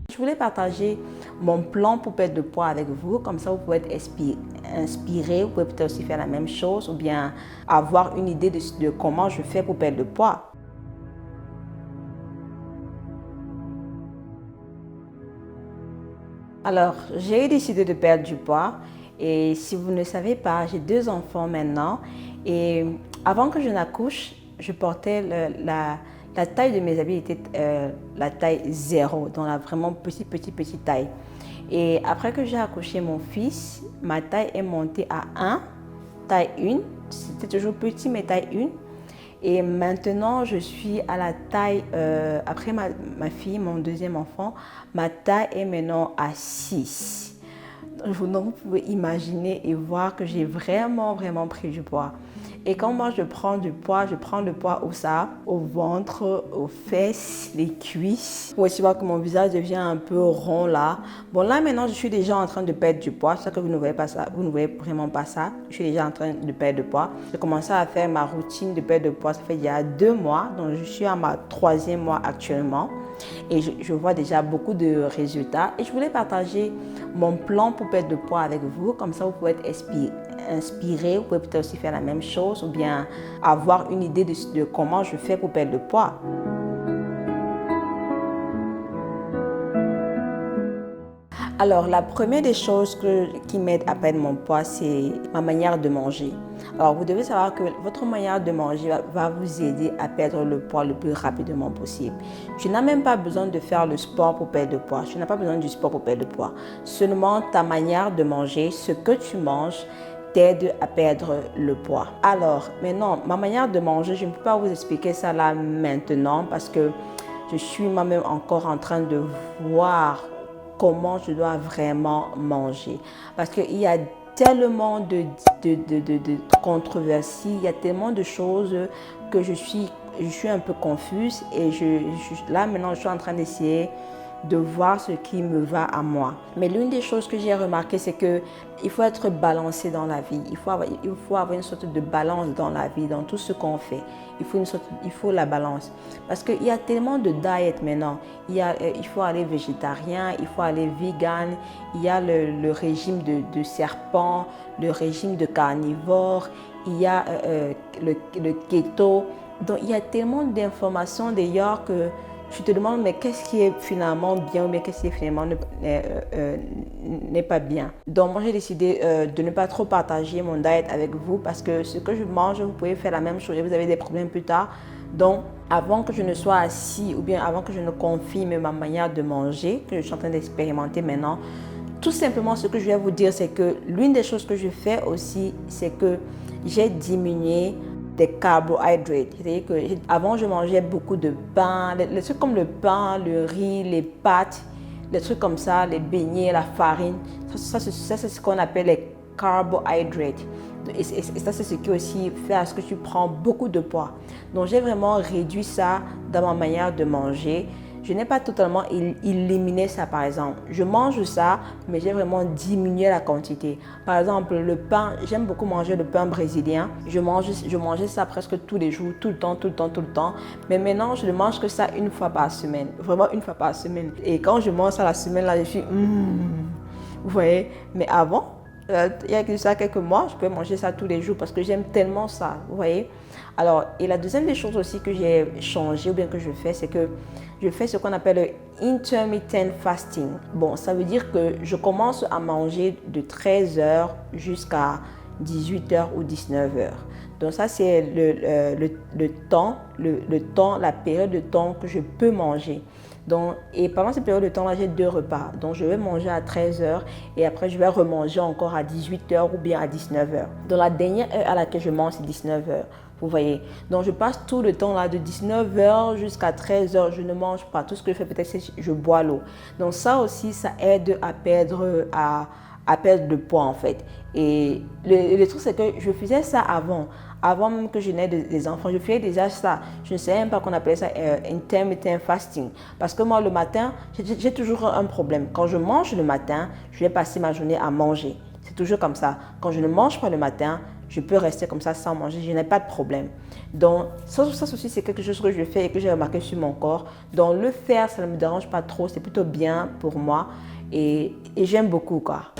Je voulais partager mon plan pour perdre de poids avec vous, comme ça vous pouvez être inspiré, vous pouvez peut-être aussi faire la même chose ou bien avoir une idée de comment je fais pour perdre de poids. Alors, j'ai décidé de perdre du poids et si vous ne savez pas, j'ai 2 enfants maintenant et avant que je n'accouche, je portais la taille de mes habits était la taille 0, donc la vraiment petite taille. Et après que j'ai accouché mon fils, ma taille est montée à 1, taille 1, c'était toujours petit mais taille 1. Et maintenant, je suis à la taille, après ma fille, mon deuxième enfant, ma taille est maintenant à 6. Donc, vous pouvez imaginer et voir que j'ai vraiment pris du poids. Et quand moi je prends du poids, je prends le poids où ça? Au ventre, aux fesses, les cuisses. Vous aussi voir que mon visage devient un peu rond là. Bon là maintenant je suis déjà en train de perdre du poids. C'est ça que vous ne voyez pas ça. Vous ne voyez vraiment pas ça. Je suis déjà en train de perdre du poids. J'ai commencé à faire ma routine de perte de poids. Ça fait il y a 2 mois. Donc je suis à ma 3e mois actuellement. Et je vois déjà beaucoup de résultats. Et je voulais partager mon plan pour perdre de poids avec vous. Comme ça vous pouvez être inspiré, vous pouvez peut-être aussi faire la même chose ou bien avoir une idée de comment je fais pour perdre le poids. Alors, la première des choses qui m'aide à perdre mon poids, c'est ma manière de manger. Alors, vous devez savoir que votre manière de manger va vous aider à perdre le poids le plus rapidement possible. Tu n'as même pas besoin de faire le sport pour perdre du poids. Tu n'as pas besoin du sport pour perdre du poids. Seulement ta manière de manger, ce que tu manges, t'aide à perdre le poids. Alors, maintenant, ma manière de manger, je ne peux pas vous expliquer ça là maintenant parce que je suis moi-même encore en train de voir comment je dois vraiment manger. Parce qu'il y a tellement de controversies, il y a tellement de choses que je suis un peu confuse et là maintenant je suis en train d'essayer de voir ce qui me va à moi. Mais l'une des choses que j'ai remarqué, c'est qu'il faut être balancé dans la vie. Il faut avoir une sorte de balance dans la vie, dans tout ce qu'on fait. Il faut la balance. Parce qu'il y a tellement de diètes maintenant. Il faut aller végétarien, il faut aller vegan, il y a le régime de serpent, le régime de carnivore, il y a le keto. Donc il y a tellement d'informations d'ailleurs que tu te demandes mais qu'est-ce qui est finalement bien ou bien qu'est-ce qui finalement n'est pas bien. Donc moi j'ai décidé de ne pas trop partager mon diet avec vous parce que ce que je mange, vous pouvez faire la même chose et vous avez des problèmes plus tard. Donc avant que je ne sois assis ou bien avant que je ne confirme ma manière de manger, que je suis en train d'expérimenter maintenant, tout simplement ce que je vais vous dire c'est que l'une des choses que je fais aussi, c'est que j'ai diminué des carbohydrates. C'est-à-dire qu'avant, je mangeais beaucoup de pain, les trucs comme le pain, le riz, les pâtes, les trucs comme ça, les beignets, la farine. Ça c'est ce qu'on appelle les carbohydrates. Et ça, c'est ce qui aussi fait à ce que tu prends beaucoup de poids. Donc, j'ai vraiment réduit ça dans ma manière de manger. Je n'ai pas totalement éliminé ça, par exemple. Je mange ça, mais j'ai vraiment diminué la quantité. Par exemple, le pain, j'aime beaucoup manger le pain brésilien. Je mangeais ça presque tous les jours, tout le temps. Mais maintenant, je ne mange que ça une fois par semaine. Vraiment une fois par semaine. Et quand je mange ça la semaine, là, je suis... Vous voyez? Mais avant, il y a ça quelques mois, je peux manger ça tous les jours parce que j'aime tellement ça, vous voyez. Alors, et la deuxième des choses aussi que j'ai changé ou bien que je fais, c'est que je fais ce qu'on appelle le intermittent fasting. Bon, ça veut dire que je commence à manger de 13h jusqu'à 18h ou 19h. Donc ça, c'est le temps, la période de temps que je peux manger. Donc, et pendant cette période de temps-là, j'ai 2 repas. Donc, je vais manger à 13h et après, je vais remanger encore à 18h ou bien à 19h. Donc, la dernière heure à laquelle je mange, c'est 19h. Vous voyez. Donc, je passe tout le temps là de 19h jusqu'à 13h. Je ne mange pas. Tout ce que je fais peut-être, c'est que je bois l'eau. Donc, ça aussi, ça aide à perdre de poids en fait. Et le truc, c'est que je faisais ça avant même que je n'aie des enfants, je faisais déjà ça. Je ne savais même pas qu'on appelait ça intermittent fasting. Parce que moi, le matin, j'ai toujours un problème. Quand je mange le matin, je vais passer ma journée à manger. toujours comme ça. Quand je ne mange pas le matin, je peux rester comme ça sans manger, je n'ai pas de problème. Donc ça aussi, c'est quelque chose que je fais et que j'ai remarqué sur mon corps. Donc le faire, ça ne me dérange pas trop, c'est plutôt bien pour moi et j'aime beaucoup quoi.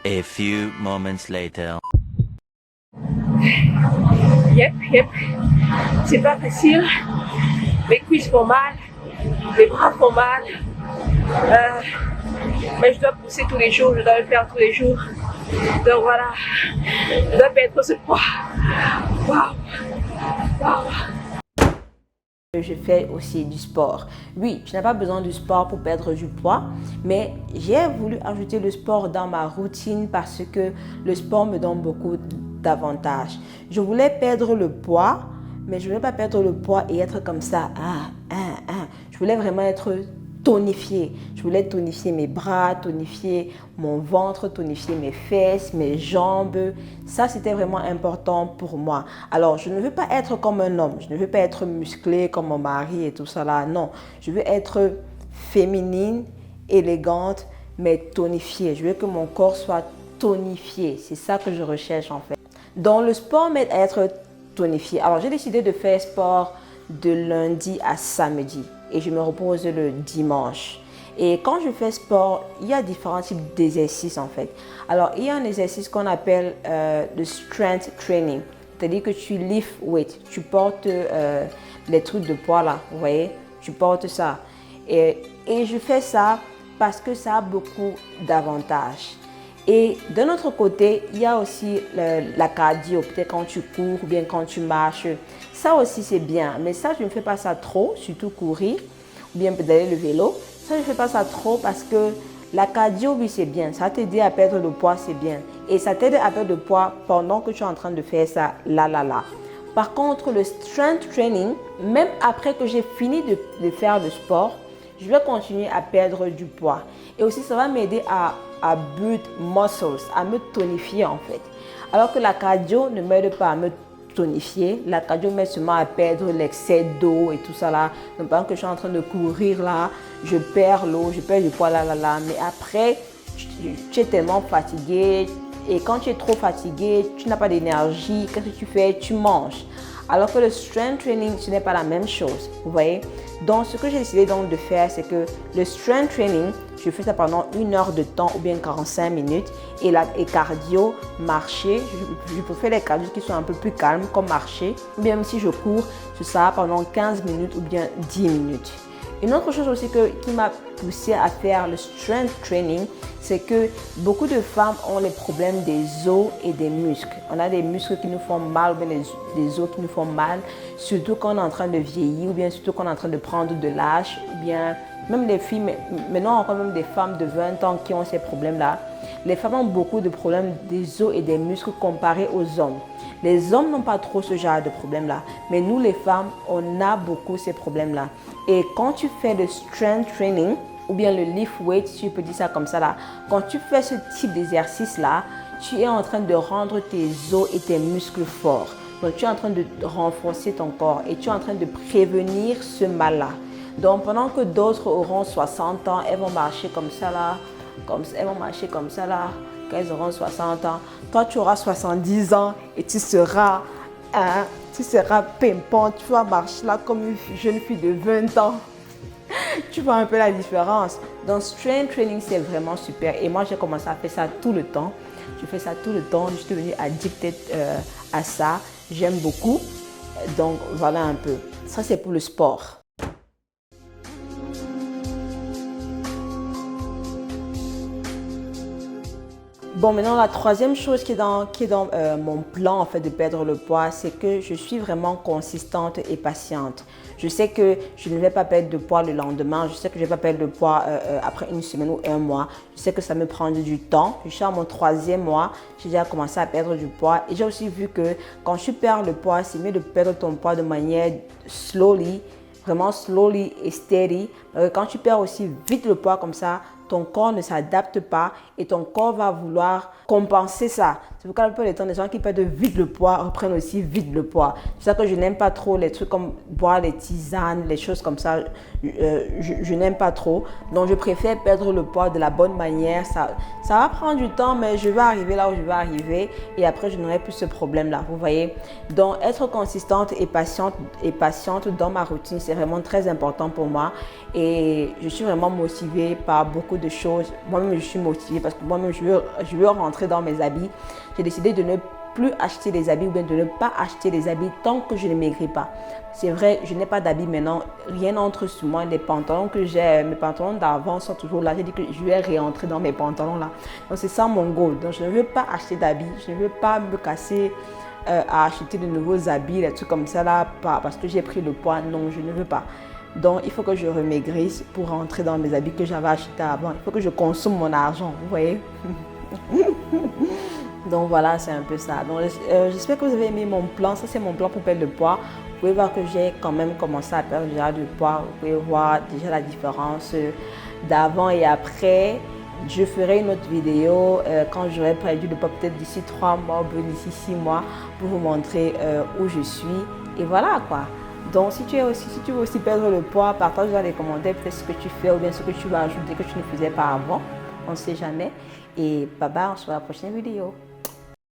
A few moments later. Yep. C'est pas facile. Mes cuisses font mal, mes bras font mal. Mais je dois pousser tous les jours, je dois le faire tous les jours. Donc voilà, je dois perdre ce poids. Waouh. Je fais aussi du sport. Oui, je n'ai pas besoin du sport pour perdre du poids, mais j'ai voulu ajouter le sport dans ma routine parce que le sport me donne beaucoup d'avantages. Je voulais perdre le poids, mais je ne voulais pas perdre le poids et être comme ça. Je voulais vraiment être tonifiée. Je voulais tonifier mes bras, tonifier mon ventre, tonifier mes fesses, mes jambes. Ça, c'était vraiment important pour moi. Alors, je ne veux pas être comme un homme. Je ne veux pas être musclée comme mon mari et tout ça là. Non, je veux être féminine, élégante, mais tonifiée. Je veux que mon corps soit tonifié. C'est ça que je recherche en fait. Donc, le sport m'aide à être tonifiée. Alors, j'ai décidé de faire sport de lundi à samedi et je me repose le dimanche. Et quand je fais sport, il y a différents types d'exercices en fait. Alors, il y a un exercice qu'on appelle le strength training. C'est-à-dire que tu lift weight, tu portes les trucs de poids là, vous voyez, tu portes ça. Et je fais ça parce que ça a beaucoup d'avantages. Et d'un autre côté, il y a aussi la cardio, peut-être quand tu cours ou bien quand tu marches. Ça aussi, c'est bien. Mais ça, je ne fais pas ça trop, surtout courir ou bien pédaler le vélo. Ça, je ne fais pas ça trop parce que la cardio, oui, c'est bien. Ça t'aide à perdre le poids, c'est bien. Et ça t'aide à perdre le poids pendant que tu es en train de faire ça, là. Par contre, le strength training, même après que j'ai fini de faire le sport, je vais continuer à perdre du poids. Et aussi, ça va m'aider à build muscles, à me tonifier en fait. Alors que la cardio ne m'aide pas à me tonifier. La cardio m'aide seulement à perdre l'excès d'eau et tout ça là. Donc, pendant que je suis en train de courir là, je perds l'eau, je perds du poids là. Mais après, tu es tellement fatigué. Et quand tu es trop fatigué, tu n'as pas d'énergie. Qu'est-ce que tu fais? Tu manges. Alors que le strength training, ce n'est pas la même chose, vous voyez. Donc, ce que j'ai décidé donc de faire, c'est que le strength training, je fais ça pendant 1 heure de temps ou bien 45 minutes. Et cardio, marcher, je préfère les cardio qui sont un peu plus calmes, comme marcher. Ou bien même si je cours, c'est ça pendant 15 minutes ou bien 10 minutes. Une autre chose aussi qui m'a poussé à faire le strength training, c'est que beaucoup de femmes ont les problèmes des os et des muscles. On a des muscles qui nous font mal ou bien des os qui nous font mal, surtout quand on est en train de vieillir ou bien surtout quand on est en train de prendre de l'âge ou bien même les filles, maintenant encore même des femmes de 20 ans qui ont ces problèmes-là. Les femmes ont beaucoup de problèmes des os et des muscles comparés aux hommes. Les hommes n'ont pas trop ce genre de problème-là, mais nous les femmes, on a beaucoup ces problèmes-là. Et quand tu fais le strength training, ou bien le lift weight, si je peux dire ça comme ça là, quand tu fais ce type d'exercice-là, tu es en train de rendre tes os et tes muscles forts. Donc tu es en train de renforcer ton corps et tu es en train de prévenir ce mal-là. Donc pendant que d'autres auront 60 ans, elles vont marcher comme ça là, quand elles auront 60 ans. Toi, tu auras 70 ans et tu seras pimpante. Tu vas marcher là comme une jeune fille de 20 ans. Tu vois un peu la différence. Donc, strength training, c'est vraiment super. Et moi, j'ai commencé à faire ça tout le temps. Je fais ça tout le temps. Je suis devenue addictée à ça. J'aime beaucoup. Donc, voilà un peu. Ça, c'est pour le sport. Bon, maintenant, la troisième chose qui est dans mon plan en fait, de perdre le poids, c'est que je suis vraiment consistante et patiente. Je sais que je ne vais pas perdre de poids le lendemain. Je sais que je ne vais pas perdre de poids après une semaine ou un mois. Je sais que ça me prend du temps. Je suis à mon 3e mois. J'ai déjà commencé à perdre du poids. Et j'ai aussi vu que quand tu perds le poids, c'est mieux de perdre ton poids de manière slowly, vraiment slowly et steady. Quand tu perds aussi vite le poids comme ça, ton corps ne s'adapte pas et ton corps va vouloir compenser ça. C'est pourquoi la plupart du temps, les gens qui perdent vite le poids reprennent aussi vite le poids. C'est ça que je n'aime pas trop, les trucs comme boire les tisanes, les choses comme ça, je n'aime pas trop. Donc je préfère perdre le poids de la bonne manière. Ça va prendre du temps, mais je vais arriver là où je vais arriver et après je n'aurai plus ce problème-là, vous voyez. Donc être consistante et patiente dans ma routine, c'est vraiment très important pour moi et je suis vraiment motivée par beaucoup de choses. Moi-même, je suis motivée parce que moi-même, je veux rentrer dans mes habits. J'ai décidé de ne plus acheter des habits ou bien de ne pas acheter des habits tant que je ne maigris pas. C'est vrai, je n'ai pas d'habits maintenant, rien n'entre sur moi. Les pantalons que j'ai, mes pantalons d'avant sont toujours là. J'ai dit que je vais réentrer dans mes pantalons là. Donc c'est ça mon goal. Donc je ne veux pas acheter d'habits, je ne veux pas me casser à acheter de nouveaux habits, des trucs comme ça là, parce que j'ai pris le poids. Non, je ne veux pas. Donc, il faut que je remaigrisse pour rentrer dans mes habits que j'avais achetés avant. Il faut que je consomme mon argent, vous voyez. Donc, voilà, c'est un peu ça. Donc, j'espère que vous avez aimé mon plan. Ça, c'est mon plan pour perdre le poids. Vous pouvez voir que j'ai quand même commencé à perdre déjà du poids. Vous pouvez voir déjà la différence d'avant et après. Je ferai une autre vidéo quand j'aurai perdu le poids, peut-être d'ici 3 mois ou d'ici 6 mois, pour vous montrer où je suis. Et voilà, quoi. Donc, si tu veux aussi perdre le poids, partage dans les commentaires peut-être ce que tu fais ou bien ce que tu vas ajouter que tu ne faisais pas avant. On ne sait jamais. Et bye bye, on se voit à la prochaine vidéo.